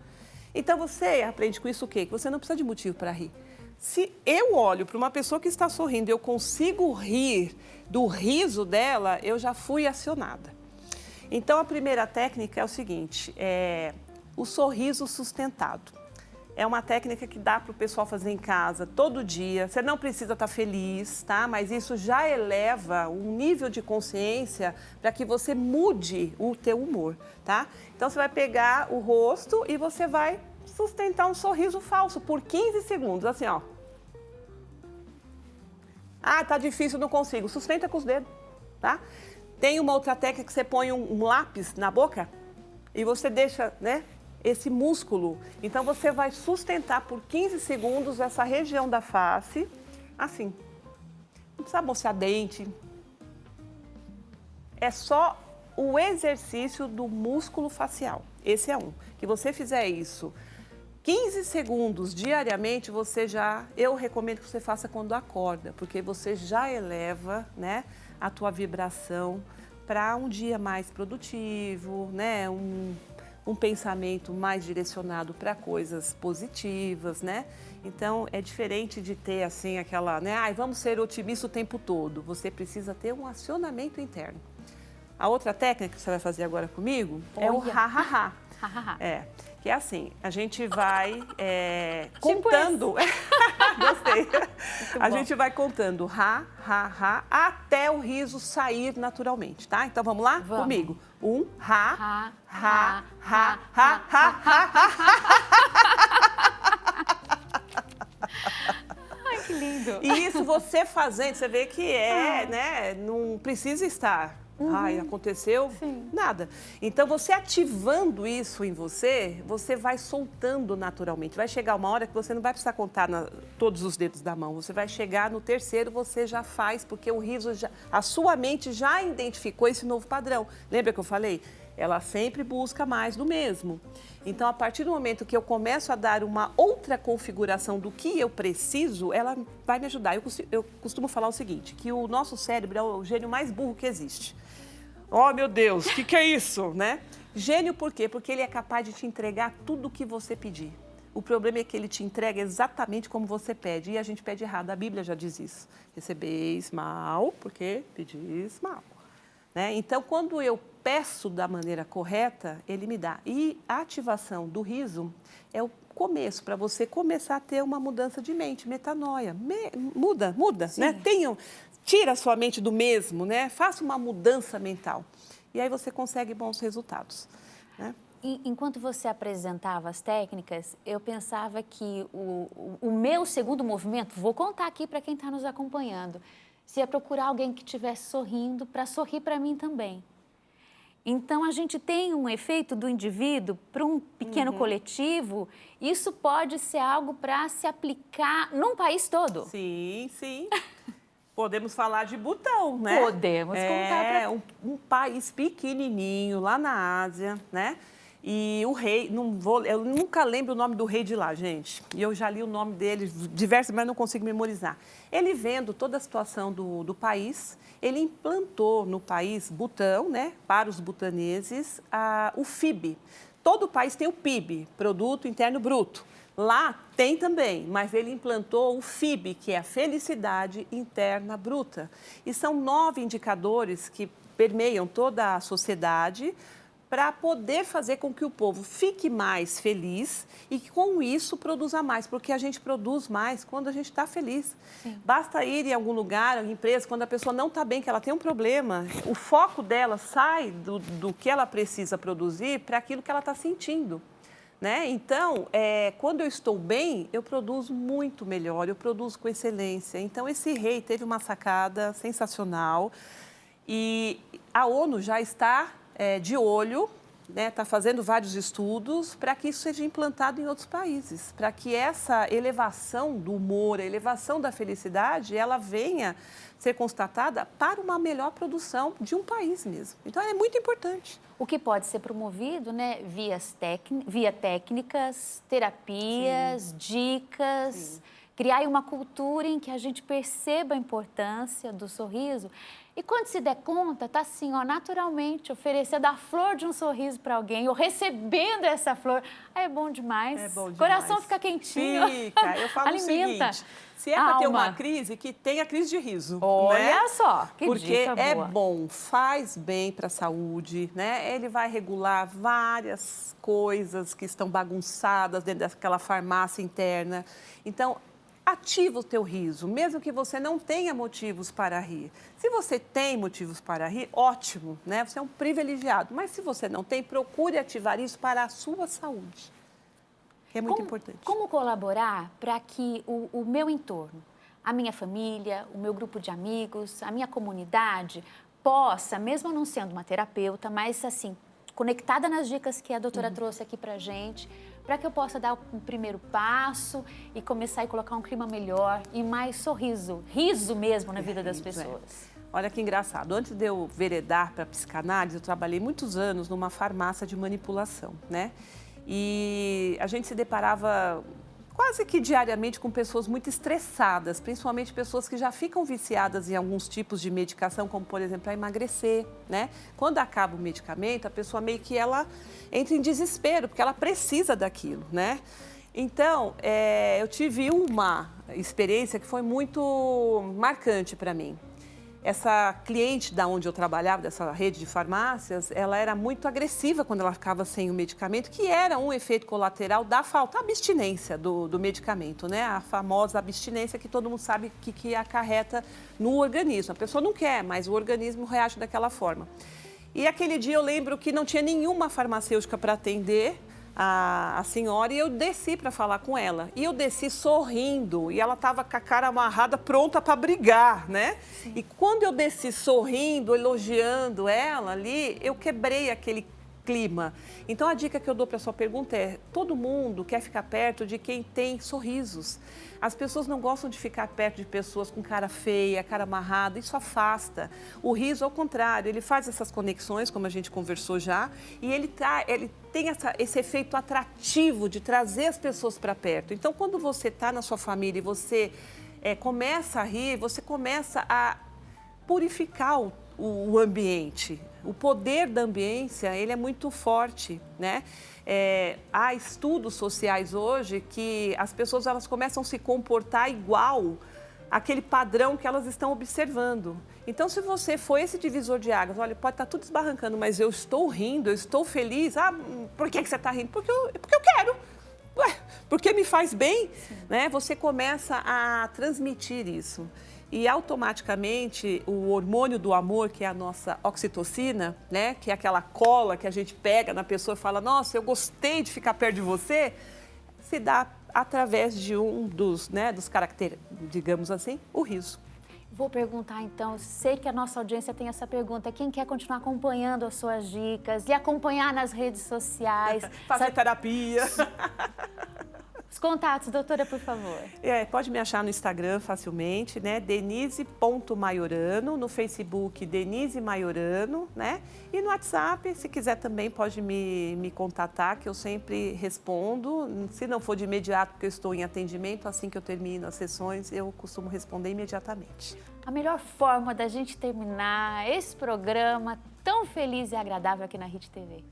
Então, você aprende com isso o quê? Que você não precisa de motivo para rir. Se eu olho para uma pessoa que está sorrindo e eu consigo rir do riso dela, eu já fui acionada. Então, a primeira técnica é o seguinte, o sorriso sustentado. É uma técnica que dá para o pessoal fazer em casa todo dia. Você não precisa estar feliz, tá? Mas isso já eleva um nível de consciência para que você mude o teu humor, tá? Então, você vai pegar o rosto e você vai sustentar um sorriso falso por 15 segundos, assim, ó. Ah, tá difícil, não consigo. Sustenta com os dedos, tá? Tem uma outra técnica que você põe um lápis na boca e você deixa, né, esse músculo. Então, você vai sustentar por 15 segundos essa região da face, assim. Não precisa mostrar dente. É só o exercício do músculo facial. Esse é um. Que você fizer isso 15 segundos diariamente, eu recomendo que você faça quando acorda, porque você já eleva, né, a tua vibração para um dia mais produtivo, né, um pensamento mais direcionado para coisas positivas, né? Então, é diferente de ter, assim, aquela, né, vamos ser otimistas o tempo todo. Você precisa ter um acionamento interno. A outra técnica que você vai fazer agora comigo é o ha-ha-ha. Que é assim, a gente vai contando... Gostei. A gente vai contando ha-ha-ha até o riso sair naturalmente, tá? Então, vamos lá? Vamos. Comigo. Ha-ha-ha-ha-ha. Ai, que lindo. E isso você fazendo, você vê que né, não precisa estar. Ai, aconteceu? Sim. Nada. Então, você ativando isso em você, você vai soltando naturalmente. Vai chegar uma hora que você não vai precisar contar todos os dedos da mão. Você vai chegar no terceiro, você já faz, porque o riso, a sua mente já identificou esse novo padrão. Lembra que eu falei? Ela sempre busca mais do mesmo. Então, a partir do momento que eu começo a dar uma outra configuração do que eu preciso, ela vai me ajudar. Eu costumo falar o seguinte, que o nosso cérebro é o gênio mais burro que existe. Oh, meu Deus, o que é isso, né? Gênio por quê? Porque ele é capaz de te entregar tudo o que você pedir. O problema é que ele te entrega exatamente como você pede, e a gente pede errado. A Bíblia já diz isso. Recebeis mal, porque pedis mal. Né? Então, quando eu peço da maneira correta, ele me dá. E a ativação do riso é o começo, para você começar a ter uma mudança de mente, metanoia. Muda, né? Tira a sua mente do mesmo, né? Faça uma mudança mental. E aí você consegue bons resultados. Né? Enquanto você apresentava as técnicas, eu pensava que o meu segundo movimento, vou contar aqui para quem está nos acompanhando, se é procurar alguém que estivesse sorrindo para sorrir para mim também. Então, a gente tem um efeito do indivíduo para um pequeno coletivo. Isso pode ser algo para se aplicar num país todo. Sim, sim. Podemos falar de Butão, né? Podemos contar para... um país pequenininho, lá na Ásia, né? E o rei, eu nunca lembro o nome do rei de lá, gente. E eu já li o nome dele diversas, mas não consigo memorizar. Ele vendo toda a situação do país, ele implantou no país, Butão, né, para os butaneses, o FIB. Todo o país tem o PIB, Produto Interno Bruto. Lá tem também, mas ele implantou o FIB, que é a Felicidade Interna Bruta. E são 9 indicadores que permeiam toda a sociedade para poder fazer com que o povo fique mais feliz e que com isso produza mais, porque a gente produz mais quando a gente está feliz. Sim. Basta ir em algum lugar, em empresa, quando a pessoa não está bem, que ela tem um problema, o foco dela sai do que ela precisa produzir para aquilo que ela está sentindo. Né? Então, quando eu estou bem, eu produzo muito melhor, eu produzo com excelência. Então, esse rei teve uma sacada sensacional e a ONU já está de olho, está fazendo vários estudos para que isso seja implantado em outros países, para que essa elevação do humor, a elevação da felicidade, ela venha ser constatada para uma melhor produção de um país mesmo. Então, é muito importante. O que pode ser promovido, né, via técnicas, terapias, Sim. dicas, Sim. Criar aí uma cultura em que a gente perceba a importância do sorriso. E quando se der conta, tá assim, ó, naturalmente, oferecendo a flor de um sorriso para alguém, ou recebendo essa flor. É bom demais. É bom demais. Coração fica quentinho. Fica. Eu falo Alimenta. o seguinte, se é para ter uma crise, que tenha crise de riso. Olha, né? Só, que porque dica boa. É bom, faz bem para a saúde, né? Ele vai regular várias coisas que estão bagunçadas dentro daquela farmácia interna. Então, ativa o teu riso, mesmo que você não tenha motivos para rir. Se você tem motivos para rir, ótimo, né? Você é um privilegiado. Mas se você não tem, procure ativar isso para a sua saúde. É muito importante. Como colaborar para que o meu entorno, a minha família, o meu grupo de amigos, a minha comunidade possa, mesmo não sendo uma terapeuta, mas assim, conectada nas dicas que a doutora trouxe aqui para a gente, para que eu possa dar um primeiro passo e começar a colocar um clima melhor e mais sorriso, riso mesmo na vida das pessoas. Olha que engraçado, antes de eu veredar para a psicanálise, eu trabalhei muitos anos numa farmácia de manipulação, né? E a gente se deparava quase que diariamente com pessoas muito estressadas, principalmente pessoas que já ficam viciadas em alguns tipos de medicação, como, por exemplo, para emagrecer, né? Quando acaba o medicamento, a pessoa meio que ela entra em desespero, porque ela precisa daquilo, né? Então, eu tive uma experiência que foi muito marcante para mim. Essa cliente da onde eu trabalhava, dessa rede de farmácias, ela era muito agressiva quando ela ficava sem o medicamento, que era um efeito colateral da falta, a abstinência do medicamento, né? A famosa abstinência que todo mundo sabe que acarreta no organismo. A pessoa não quer, mas o organismo reage daquela forma. E aquele dia eu lembro que não tinha nenhuma farmacêutica para atender a senhora, e eu desci para falar com ela. E eu desci sorrindo, e ela estava com a cara amarrada, pronta para brigar, né? Sim. E quando eu desci sorrindo, elogiando ela ali, eu quebrei aquele clima. Então, a dica que eu dou para a sua pergunta é: todo mundo quer ficar perto de quem tem sorrisos. As pessoas não gostam de ficar perto de pessoas com cara feia, cara amarrada, isso afasta. O riso, ao contrário, ele faz essas conexões, como a gente conversou já, e ele tem esse efeito atrativo de trazer as pessoas para perto. Então, quando você está na sua família e você começa a rir, você começa a purificar o ambiente. O poder da ambiência, ele é muito forte, né? Há estudos sociais hoje que as pessoas elas começam a se comportar igual àquele padrão que elas estão observando. Então, se você for esse divisor de águas, olha, pode estar tudo esbarrancando, mas eu estou rindo, eu estou feliz. Ah, por que você está rindo? Porque eu quero. Ué, porque me faz bem, né? Você começa a transmitir isso. E automaticamente o hormônio do amor, que é a nossa oxitocina, né, que é aquela cola que a gente pega na pessoa e fala: nossa, eu gostei de ficar perto de você, se dá através de um dos caracteres, digamos assim, o riso. Vou perguntar então, sei que a nossa audiência tem essa pergunta: quem quer continuar acompanhando as suas dicas, lhe acompanhar nas redes sociais? Fazer terapia. Os contatos, doutora, por favor. Pode me achar no Instagram facilmente, né? Denise.Maiorano, no Facebook Denise Maiorano, né? E no WhatsApp, se quiser também, pode me contatar, que eu sempre respondo. Se não for de imediato, porque eu estou em atendimento, assim que eu termino as sessões, eu costumo responder imediatamente. A melhor forma da gente terminar esse programa tão feliz e agradável aqui na Hit TV.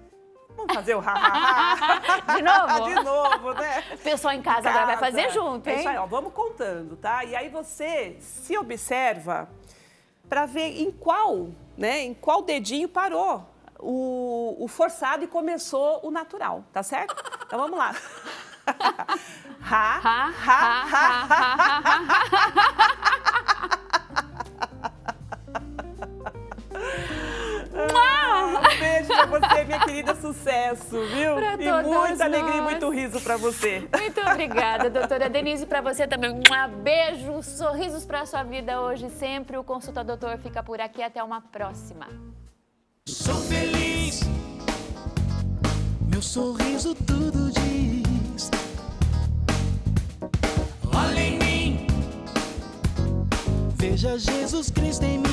Vamos fazer o ha-ha-ha. De novo? De novo, né? O pessoal em casa agora vai fazer junto, hein? É isso aí, ó, vamos contando, tá? E aí você se observa para ver em qual dedinho parou o forçado e começou o natural, tá certo? Então vamos lá. Um beijo pra você, minha querida, sucesso, viu? E muita alegria e muito riso pra você. Muito obrigada, doutora Denise, pra você também. Um beijo, sorrisos pra sua vida hoje e sempre. O Consulta Doutor fica por aqui, até uma próxima. Sou feliz, meu sorriso tudo diz. Olha em mim, veja Jesus Cristo em mim.